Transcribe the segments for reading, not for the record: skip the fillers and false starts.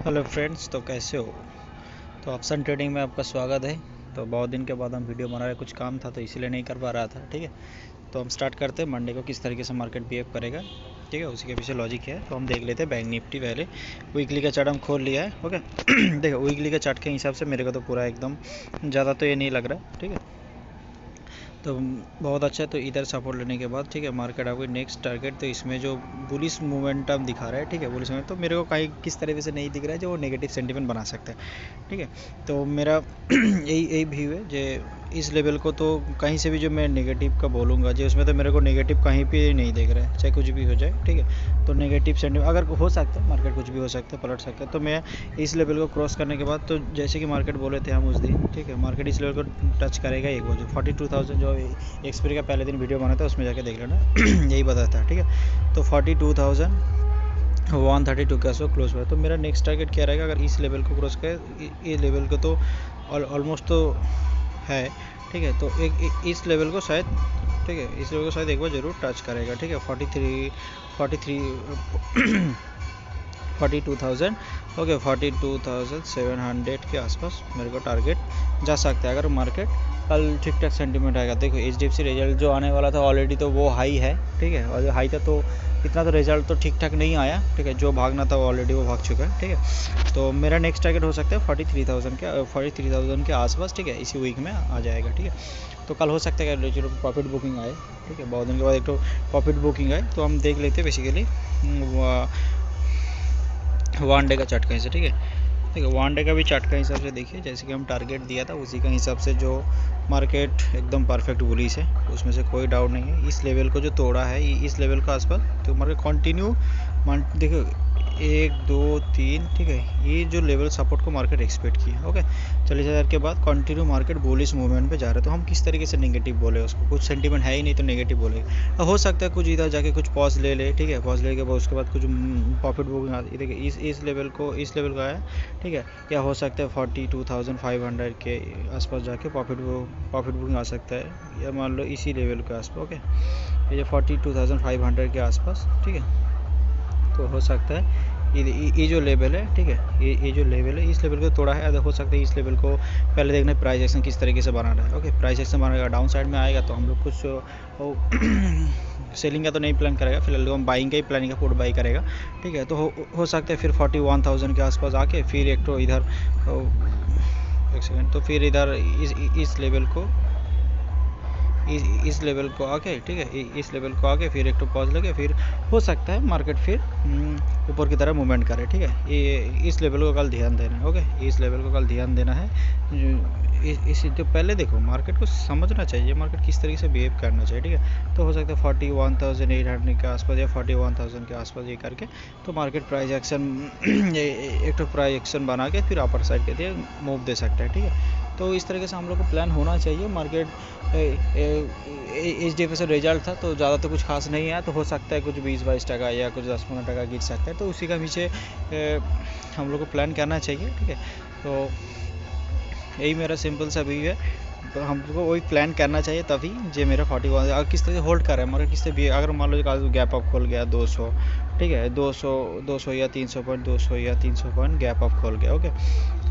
Hello friends, तो कैसे हो। तो ऑप्शन ट्रेडिंग में आपका स्वागत है। तो बहुत दिन के बाद हम वीडियो बना रहे, कुछ काम था तो इसीलिए नहीं कर पा रहा था। ठीक है, तो हम स्टार्ट करते हैं मंडे को किस तरीके से मार्केट बिहेव करेगा। ठीक है, उसी के पीछे लॉजिक है। तो हम देख लेते हैं बैंक निफ्टी पहले। वीकली का चार्ट हम खोल लिया है। ओके देखो, वीकली का चार्ट के हिसाब से मेरे को तो पूरा एकदम ज़्यादा तो ये नहीं लग रहा है। ठीक है, तो बहुत अच्छा है। तो इधर सपोर्ट लेने के बाद ठीक है, मार्केट आपको नेक्स्ट टारगेट, तो इसमें जो बुलिश मोमेंटम दिखा रहा है, ठीक है, बुलिश मोमेंट तो मेरे को कहीं किस तरीके से नहीं दिख रहा है जो वो नेगेटिव सेंटीमेंट बना सकता है। ठीक है, तो मेरा यही व्यू है जो इस लेवल को तो कहीं से भी जो मैं नेगेटिव का बोलूँगा जो उसमें तो मेरे को नेगेटिव कहीं पे नहीं दिख रहा है, चाहे कुछ भी हो जाए। ठीक है, तो नेगेटिव सेंटीमेंट अगर हो सकता है, मार्केट कुछ भी हो सकता है, पलट सकता है। तो मैं इस लेवल को क्रॉस करने के बाद, तो जैसे कि मार्केट बोले थे हम उस दिन, ठीक है, मार्केट इस लेवल को टच करेगा एक बार, जो 42,000 जो एक्सपीरी का पहले दिन वीडियो बना था उसमें जाके देख लेना यही बताया था। ठीक है, तो 42,132 के आसपास क्लोज हुआ। तो मेरा नेक्स्ट टारगेट क्या रहेगा, अगर इस लेवल को क्रॉस करे, ये लेवल को तो ऑलमोस्ट तो है। ठीक है, तो एक इस लेवल को शायद, ठीक है, इस लेवल को शायद एक बार ज़रूर टच करेगा। ठीक है, 42,000, ओके, 42,700 के आसपास मेरे को टारगेट जा सकता है अगर मार्केट कल ठीक ठाक सेंटीमेंट आएगा। देखो HDFC रिजल्ट जो आने वाला था ऑलरेडी, तो वो हाई है। ठीक है, और जो हाई था तो इतना तो रिजल्ट तो ठीक ठाक नहीं आया। ठीक है, जो भागना था वो ऑलरेडी वो भाग चुका है। ठीक है, तो मेरा नेक्स्ट टारगेट हो सकता है 43,000 के आसपास। ठीक है, इसी वीक में आ जाएगा। ठीक है, तो कल हो सकता है कि प्रॉफिट बुकिंग आए। ठीक है, बहुत दिन के बाद एक तो प्रॉफिट बुकिंग आए, तो हम देख लेते हैं बेसिकली वन डे का चार्ट कहीं से। ठीक है, ठीक है, वन डे का भी चार्ट का हिसाब से देखिए, जैसे कि हम टारगेट दिया था उसी का हिसाब से जो मार्केट एकदम परफेक्ट बुलिश है, उसमें से कोई डाउट नहीं है। इस लेवल को जो तोड़ा है, इस लेवल के आसपास, तो मार्केट कंटिन्यू देखो 1 2 3, ठीक है, ये जो लेवल सपोर्ट को मार्केट एक्सपेक्ट किया। ओके, 40,000 के बाद कंटिन्यू मार्केट बुलिश मूवमेंट पे जा रहा है। तो हम किस तरीके से नेगेटिव बोले उसको, कुछ सेंटीमेंट है ही नहीं तो नेगेटिव बोलेगा। हो सकता है कुछ इधर जाके कुछ पॉज ले ले। ठीक है, पॉज लेने के बाद उसके बाद कुछ प्रॉफिट बुकिंग आती है। देखिए इस लेवल का है। ठीक है, क्या हो सकता है 42,500 के आसपास जाके प्रॉफिट बुकिंग आ सकता है, या मान लो इसी लेवल के आसपास। ओके, ये जो 42,500 के आसपास, ठीक है, तो हो सकता है ये जो लेवल है। ठीक है, ये जो लेवल है, इस लेवल को तोड़ा है। हो सकता है इस लेवल को पहले देखना है प्राइस एक्शन किस तरीके से बना रहा है। ओके, प्राइस एक्शन बनाएगा डाउन साइड में आएगा तो हम लोग कुछ सेलिंग का तो नहीं प्लान करेगा, फिलहाल हम बाइंग का ही प्लानिंग का पुट बाई करेगा। ठीक है, तो हो सकता है फिर 41,000 के आसपास आके फिर एक तो इधर एक सेकेंड, तो फिर इधर इस लेवल को इस लेवल को आके, ठीक है, इस लेवल को आके फिर एक तो पॉज लगे, फिर हो सकता है मार्केट फिर ऊपर की तरह मूवमेंट करे। ठीक है, ये इस लेवल को कल ध्यान देना है। ओके, इस लेवल को कल ध्यान देना है। इस तो पहले देखो मार्केट को समझना चाहिए, मार्केट किस तरीके से बिहेव करना चाहिए। ठीक है, तो हो सकता है 41,800 के आसपास या 41,000 के आसपास ये करके तो मार्केट प्राइस एक्शन एक तो प्राइस एक्शन बना के फिर अपर साइड के लिए मूव दे सकता है। ठीक है, तो इस तरीके से हम लोग को प्लान होना चाहिए। मार्केट HDFC से रिजल्ट था तो ज़्यादा तो कुछ खास नहीं आया, तो हो सकता है कुछ 20-22 टका या कुछ 10-15 टका गिर सकता है, तो उसी का पीछे हम लोग को प्लान करना चाहिए। ठीक है, तो यही मेरा सिंपल सा व्यू है। तो हमको वही प्लान करना चाहिए, तभी जो मेरा 41 अगर किस तरह से होल्ड कर रहा है, मगर किस तरह भी अगर मान लो गैप अप खोल गया 200, ठीक है, 200 या 300 पॉइंट, 200 या 300 पॉइंट गैप अप खोल गया। ओके,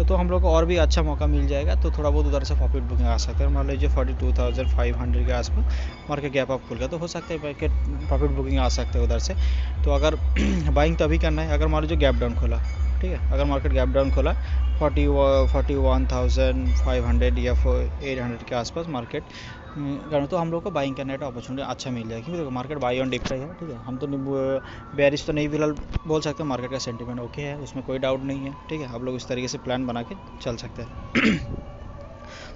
तो हम लोग को और भी अच्छा मौका मिल जाएगा, तो थोड़ा बहुत उधर से प्रॉफिट बुकिंग आ सकता है। मान लीजिए 42,500 के आसपास मार्केट गैप अप खोल गया, तो हो सकता है मार्केट प्रॉफिट बुकिंग आ सकता है उधर से। तो अगर बाइंग तभी करना है अगर मान लीजिए गैप डाउन खोला। ठीक है, अगर मार्केट गैप डाउन खोला 41,500 या 800 के आसपास मार्केट करना, तो हम लोग को बाइंग करने का अपॉर्चुनिटी अच्छा मिल जाएगा। क्योंकि देखो मार्केट बाई ऑन डिप है। ठीक है, हम तो बेरिश तो नहीं फिलहाल बोल सकते, मार्केट का सेंटीमेंट ओके है, उसमें कोई डाउट नहीं है। ठीक है, आप लोग इस तरीके से प्लान बना के चल सकते हैं।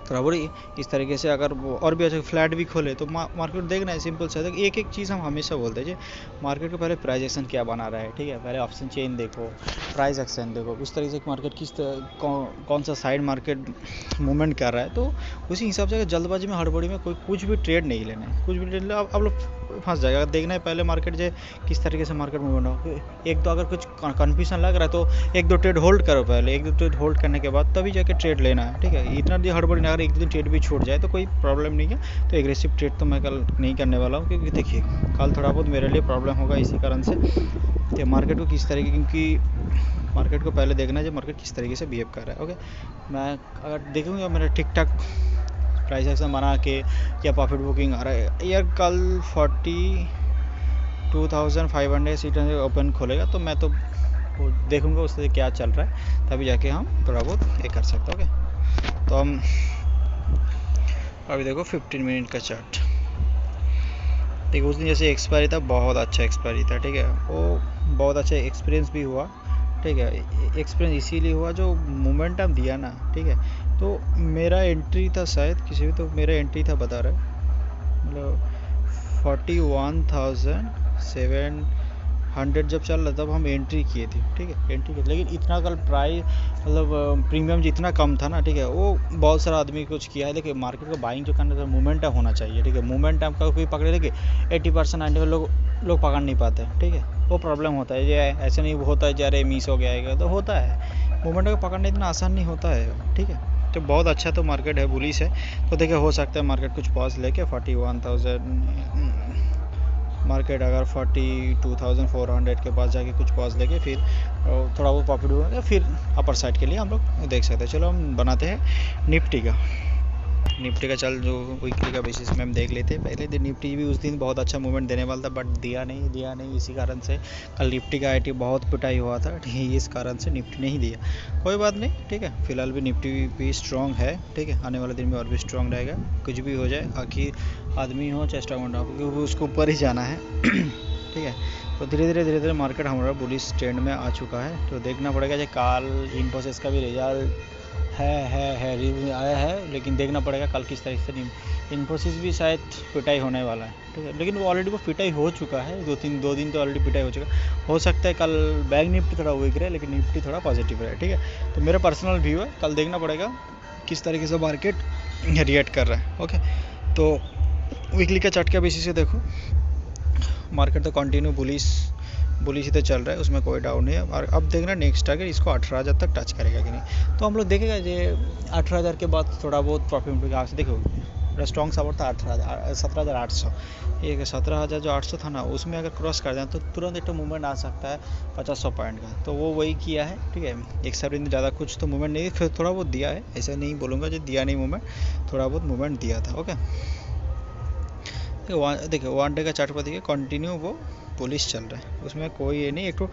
थोड़ा बहुत इस तरीके से अगर वो और भी अच्छा फ्लैट भी खोले तो मार्केट देखना है सिंपल सा। एक चीज़ हम हमेशा बोलते हैं, मार्केट को पहले प्राइस एक्शन क्या बना रहा है। ठीक है, पहले ऑप्शन चेन देखो, प्राइस एक्शन देखो, उस तरीके से मार्केट कौन सा साइड मार्केट मूवमेंट कर रहा है, तो उसी हिसाब से जल्दबाजी में हड़बड़ी में कोई कुछ भी ट्रेड नहीं लेना है। कुछ भी ट्रेड ले आप लोग फंस जाएगा। अगर देखना है पहले मार्केट जो किस तरीके से मार्केट मूवमेंट हो, एक दो अगर कुछ कन्फ्यूजन लग रहा है तो एक दो ट्रेड होल्ड करो पहले, एक दो ट्रेड होल्ड करने के बाद तभी जाके ट्रेड लेना है। ठीक है, इतना भी हड़बड़ी ना, अगर एक दिन ट्रेड भी छूट जाए तो कोई प्रॉब्लम नहीं है। तो एग्रेसिव ट्रेड तो मैं कल नहीं करने वाला हूँ, क्योंकि देखिए कल थोड़ा बहुत मेरे लिए प्रॉब्लम होगा इसी कारण से। तो मार्केट को किस तरीके, क्योंकि मार्केट को पहले देखना है जो मार्केट किस तरीके से बिहेव कर रहा है। ओके, मैं अगर देखूँगा मेरा ठीक ठाक प्राइस एक्शन बना के या प्रॉफिट बुकिंग आ रहा है यार, कल 42,500 सीट ओपन खोलेगा तो मैं तो देखूँगा उससे क्या चल रहा है, तभी जाके हम थोड़ा बहुत ये कर सकते हैं। ओके, तो हम अभी देखो 15 मिनट का चार्ट। ठीक है, उस दिन जैसे एक्सपायरी था, बहुत अच्छा एक्सपायरी था। ठीक है, वो बहुत अच्छा एक्सपीरियंस भी हुआ। ठीक है, एक्सपीरियंस इसीलिए हुआ जो मोमेंटम दिया ना। ठीक है, तो मेरा एंट्री था शायद किसी भी, तो मेरा एंट्री था बता रहा है मतलब 41,700 जब चल रहा तब हम एंट्री किए थे। ठीक है, एंट्री किए, लेकिन इतना कल प्राइस मतलब प्रीमियम जितना कम था ना। ठीक है, वो बहुत सारा आदमी कुछ किया है। देखिए मार्केट को बाइंग जो करना था, मोमेंटम होना चाहिए। ठीक है, मोमेंटम का कोई पकड़े, देखिए 80% 90% लोग पकड़ नहीं पाते हैं। ठीक है, वो प्रॉब्लम होता है। ये ऐसे नहीं होता है जा रहे मिस हो गया तो होता है, मोमेंट को पकड़ना इतना आसान नहीं होता है। ठीक है, तो बहुत अच्छा तो मार्केट है, बुलिश है। तो देखिए हो सकता है मार्केट कुछ पॉज लेके 41,000 मार्केट अगर 42,400 के पास जाके कुछ पॉज लेके फिर थोड़ा बहुत प्रॉफिट होगा, फिर अपर साइड के लिए हम लोग देख सकते हैं। चलो हम बनाते हैं निफ्टी का चल जो वीकली का बेसिस में हम देख लेते हैं। पहले दिन निफ्टी भी उस दिन बहुत अच्छा मूवमेंट देने वाला था, बट दिया नहीं। इसी कारण से कल निफ्टी का आईटी बहुत पिटाई हुआ था। ठीक है, इस कारण से निफ्टी नहीं दिया, कोई बात नहीं। ठीक है, फिलहाल भी निफ्टी भी स्ट्रॉन्ग है। ठीक है, आने वाले दिन में और भी स्ट्रॉन्ग रहेगा। कुछ भी हो जाए, आखिर आदमी हो चाहे स्टॉक हो, क्योंकि उसको ऊपर ही जाना है। ठीक है, तो धीरे धीरे मार्केट हमारा बुलिश ट्रेंड में आ चुका है। तो देखना पड़ेगा जो कल इन्फोसिस का भी रिजल्ट है रिव्यू आया है, लेकिन देखना पड़ेगा कल किस तरीके से। इन्फोसिस भी शायद पिटाई होने वाला है। ठीक है, लेकिन वो ऑलरेडी वो पिटाई हो चुका है, 2 दिन तो ऑलरेडी पिटाई हो चुका है। हो सकता है कल बैंक निफ्टी थोड़ा वीक रहे, लेकिन निफ्टी थोड़ा पॉजिटिव रहे। ठीक है, तो मेरा पर्सनल व्यू है, कल देखना पड़ेगा किस तरीके से मार्केट रिएक्ट कर रहा है। ओके, तो वीकली का चार्ट के बेसिस से देखो मार्केट तो कंटिन्यू बुलिश ही तो चल रहा है, उसमें कोई डाउन नहीं है। और अब देखना नेक्स्ट टारगेट इसको 18,000 तक टच करेगा कि नहीं, तो हम लोग देखेगा ये 18,000 के बाद थोड़ा बहुत प्रॉफिट आगे से देखो। मेरा स्ट्रॉन्ग सपोर्ट था 17,800। ये 17,000 जो 800 था ना, उसमें अगर क्रॉस कर जाए तो तुरंत एक मूवमेंट आ सकता है 50-100 पॉइंट का, तो वो वही किया है। ठीक है, एक सब दिन ज़्यादा कुछ तो मूवमेंट नहीं, फिर थोड़ा बहुत दिया है, ऐसा नहीं बोलूँगा जो दिया नहीं मूवमेंट, थोड़ा बहुत मूवमेंट दिया था। ओके, देखिए 1 डे का चार्ट पर देखिए कंटिन्यू वो पुलिस चल रहा है, उसमें कोई ये नहीं। एक तो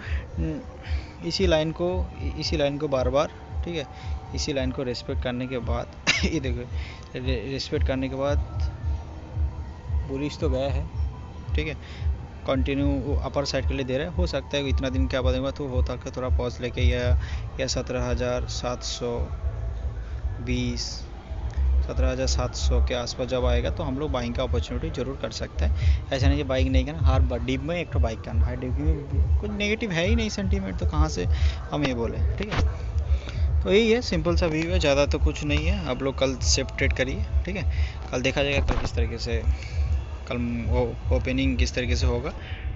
इसी लाइन को बार, ठीक है, इसी लाइन को रेस्पेक्ट करने के बाद ये देखो रेस्पेक्ट करने के बाद पुलिस तो गया है। ठीक है, कंटिन्यू अपर साइड के लिए दे रहा है। हो सकता है इतना दिन क्या बदलेगा तो होता है थोड़ा पॉज लेके या 17,720 के आसपास जब आएगा तो हम लोग बाइंग का अपॉर्चुनिटी जरूर कर सकते हैं। ऐसा नहीं कि बाइंग नहीं करना, हर डीप में एक तो बाइक करना है। डीप में कुछ नेगेटिव है ही नहीं सेंटीमेंट, तो कहाँ से हम ये बोले। ठीक है, तो यही है, सिंपल सा व्यू है, ज़्यादा तो कुछ नहीं है। आप लोग कल सेफ ट्रेड करिए। ठीक है, कल देखा जाएगा कल किस तरीके से कल ओपनिंग किस तरीके से होगा।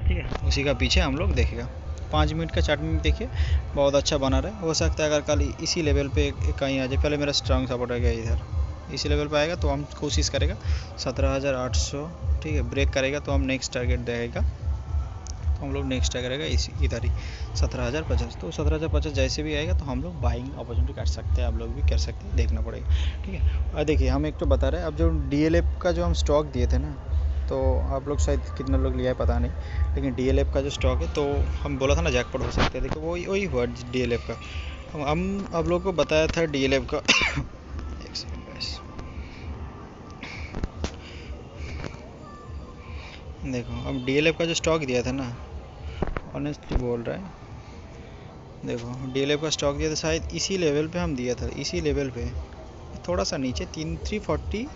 ठीक है, उसी का पीछे हम लोग देखेगा। 5 मिनट का चार्ट में देखिए बहुत अच्छा बना रहा है। हो सकता है अगर कल इसी लेवल पे कहीं आ जाए, पहले मेरा स्ट्रॉन्ग सपोर्ट है इधर, इसी लेवल पे आएगा तो हम कोशिश करेगा 17,800। ठीक है, ब्रेक करेगा तो हम नेक्स्ट टारगेट देगा, तो हम लोग नेक्स्ट टारगेट करेगा इधर ही 17,050। तो 17,050 जैसे भी आएगा तो हम लोग बाइंग अपॉर्चुनिटी कर सकते हैं, आप लोग भी कर सकते हैं, देखना पड़ेगा। ठीक है, और देखिए हम एक तो बता रहे हैं, अब जो DLF का जो हम स्टॉक दिए थे ना, तो आप लोग शायद कितना लोग लिया है पता नहीं, लेकिन DLF का जो स्टॉक है तो हम बोला था ना जैकपॉट हो सकता है। देखिए वही हुआ DLF का। हम आप लोग को बताया था DLF का देखो अब DLF का जो स्टॉक दिया था ना, ऑनेस्टली बोल रहा है, देखो DLF का स्टॉक दिया था शायद इसी लेवल पे हम दिया था, इसी लेवल पे थोड़ा सा नीचे 340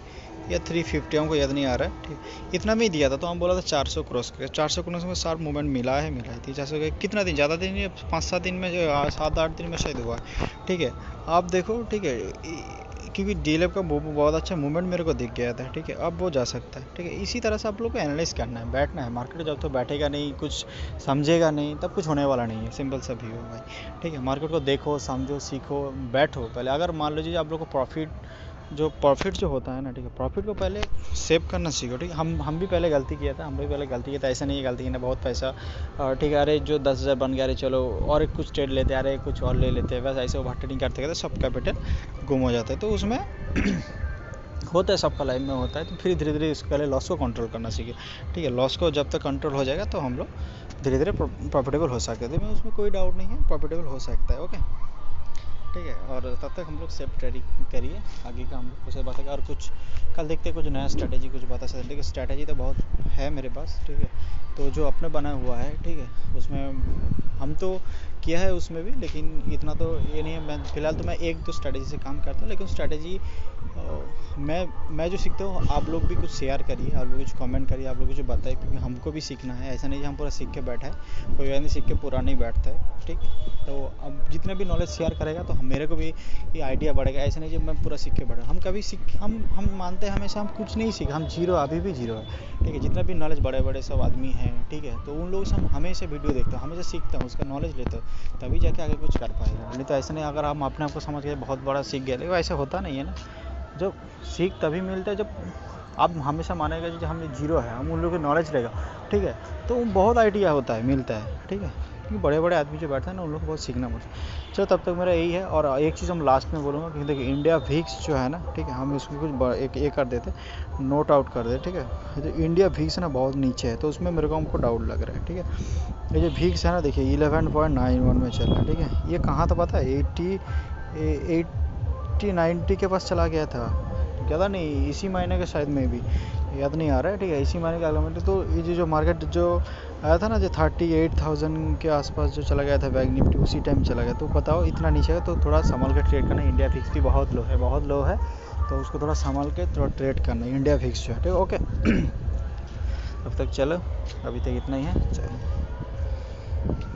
या 350 हमको याद नहीं आ रहा है। ठीक, इतना में ही दिया था, तो हम बोला था 400 क्रॉस कर, 400 क्रॉस में शार्प मूवमेंट मिला है 400 कितना दिन, ज़्यादा दिन नहीं, 5-7 दिन में, 7-8 दिन में शायद हुआ है। ठीक है, आप देखो। ठीक है, क्योंकि DLF का बहुत अच्छा मूवमेंट मेरे को दिख गया था। ठीक है, अब वो जा सकता है। ठीक है, इसी तरह से आप लोग को एनालाइज करना है, बैठना है मार्केट। जब तो बैठेगा नहीं, कुछ समझेगा नहीं, तब कुछ होने वाला नहीं है। सिंपल सा व्यू है भाई। ठीक है, मार्केट को देखो, समझो, सीखो, बैठो पहले। अगर मान लीजिए आप लोग को प्रॉफिट जो प्रॉफिट जो होता है ना, ठीक है, प्रॉफिट को पहले सेव करना सीखो, ठीक है। हम भी पहले गलती किया था, हम भी पहले गलती किया था, ऐसा नहीं है गलती की ना, बहुत पैसा ठीक है, अरे जो 10,000 बन गया, अरे चलो और एक कुछ ट्रेड लेते, अरे कुछ और ले लेते हैं, बस ऐसे ओवर ट्रेडिंग करते करते सब कैपिटल गुम हो जाता है। तो उसमें होता है, सबका लाइफ में होता है। तो फिर धीरे धीरे इसके पहले लॉस को कंट्रोल करना सीखे, ठीक है। लॉस को जब तक कंट्रोल हो जाएगा तो हम लोग धीरे धीरे प्रॉफिटेबल हो सकते हैं। तो उसमें कोई डाउट नहीं है, प्रॉफिटेबल हो सकता है, ओके, ठीक है। और तब तक हम लोग सेफ ट्रेडिंग करिए, आगे का हम लोग कुछ बताएगा। और कुछ कल देखते हैं, कुछ नया स्ट्रैटेजी कुछ बता सकते हैं, लेकिन स्ट्रैटेजी तो बहुत है मेरे पास, ठीक है। तो जो अपने बना हुआ है, ठीक है, उसमें हम तो किया है उसमें भी, लेकिन इतना तो ये नहीं है। मैं फ़िलहाल तो मैं एक दो स्ट्रैटेजी से काम करता हूँ, लेकिन स्ट्रैटेजी मैं जो सीखता हूँ, आप लोग भी कुछ शेयर करिए, आप लोग कुछ कमेंट करिए, आप लोग कुछ बताइए, क्योंकि हमको भी सीखना है। ऐसा नहीं कि हम पूरा सीख के बैठा है, कोई आदमी सीख के पूरा नहीं बैठता है, ठीक है। तो अब जितने भी नॉलेज शेयर करेगा तो मेरे को भी ये आइडिया बढ़ेगा। ऐसा नहीं जब मैं पूरा सीख के बैठा, हम कभी हम मानते हैं हमेशा हम कुछ नहीं सीखे, हम जीरो, अभी भी जीरो है, ठीक है। जितना भी नॉलेज बड़े बड़े सब आदमी हैं, ठीक है, तो उन लोगों से हम हमेशा वीडियो देखते हैं, हमेशा सीखते हैं, उसका नॉलेज लेते हो, तभी जाके आगे कुछ कर पाएगा। नहीं तो ऐसा नहीं, अगर हम अपने आप को समझ के बहुत बड़ा सीख गए, लेकिन ऐसा होता नहीं है ना। जब सीख तभी मिलता है जब आप हमेशा मानेगा जब हम जीरो है, हम उन लोगों की नॉलेज लेगा, ठीक है, तो बहुत आइडिया होता है, मिलता है, ठीक है। क्योंकि बड़े बड़े आदमी जो बैठते हैं ना, उन लोग को बहुत सीखना पड़ता है। चलो, तब तक मेरा यही है। और एक चीज़ हम लास्ट में बोलूँगा, क्योंकि देखिए इंडिया वीक्स जो है ना, ठीक है, हम इसको कुछ एक ये कर देते, नोट आउट कर देते, ठीक है। तो इंडिया वीक्स ना बहुत नीचे है, तो उसमें मेरे को हमको डाउट लग रहा है, ठीक है। ये जो वीक्स है ना, देखिए 11.91 में चल रहा है, ठीक है। ये कहाँ था पता है? 90 के पास चला गया था, ज़्यादा नहीं, इसी महीने के शायद में भी, याद नहीं आ रहा है, ठीक है, इसी महीने के अगले महीने। तो ये जो मार्केट जो आया था ना, जो 38,000 के आसपास जो चला गया था बैंक निफ्टी, उसी टाइम चला गया। तो बताओ, इतना नीचे है तो थोड़ा संभाल के ट्रेड करना। इंडिया फिक्स भी बहुत लो है, बहुत लो है, तो उसको थोड़ा संभाल के थोड़ा ट्रेड करना है, इंडिया फिक्स जो है, ठीक है, ओके। अब तक चलो, अभी तक इतना ही है, चलो।